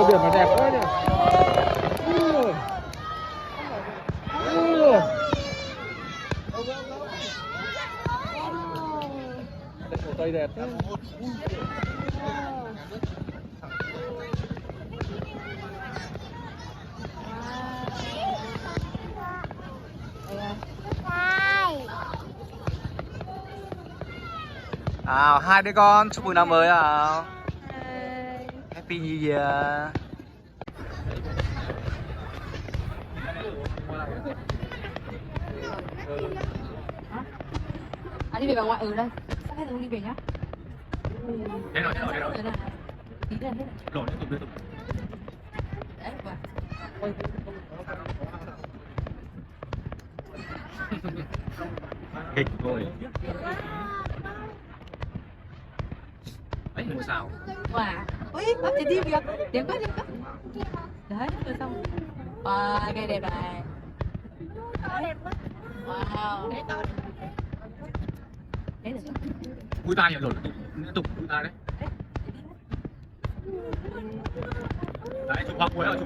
biển mà đẹp quá nhỉ. Hồ Tây đẹp thế. Hai đứa con chúc mừng năm mới Happy New Year. Đi về bà ngoại đây. Sắp hết rồi đi về nhá. Thế rồi. Tí lên hết. Lộn liên tục. Đấy, vâng. Kịch rồi. Đấy, ngôi sao. Wow. Ui, bác chị đi việc. Đẹp quá. Đấy, rồi xong. Wow, cái đẹp này. Wow. Đấy được. Mũi tai nhỉ, lộn liên tục mũi tai đấy. Đấy, chụp hoa cuối ấy. Đẹp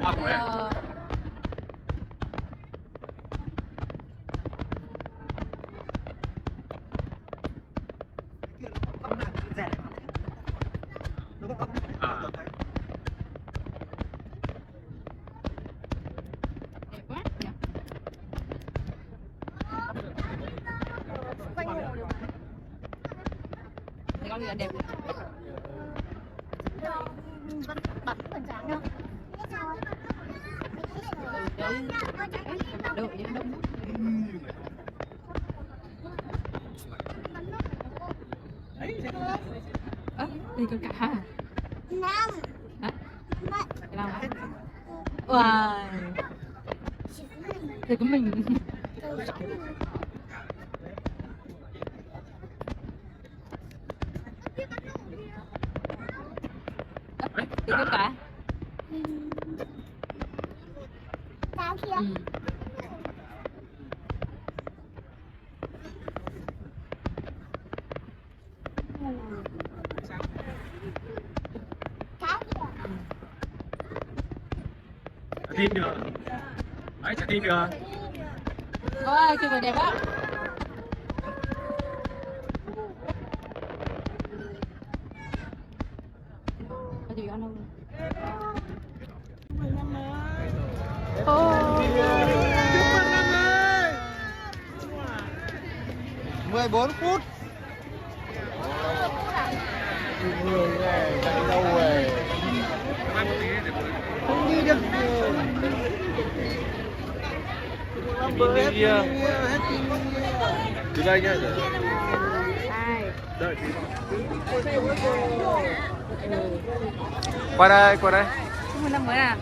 quá nhỉ. Thì con gì là đẹp. Bắn phần trắng đâu. Đâu vậy đâu. Thì có cả hả? Năm. Hả? Năm hả? Wow. Thì của mình. Thì có cả. Sao kia? Tin được. Đấy, chả tin được. Ôi, chụp hình đẹp quá. Có gì ăn không? Chúc mừng năm mới. 14 phút. Người này chạy đâu về? Không đi được. Happy New Year. Từ đây nhá. Ai? Đợi tí. Qua đây. Chúc mừng năm mới à?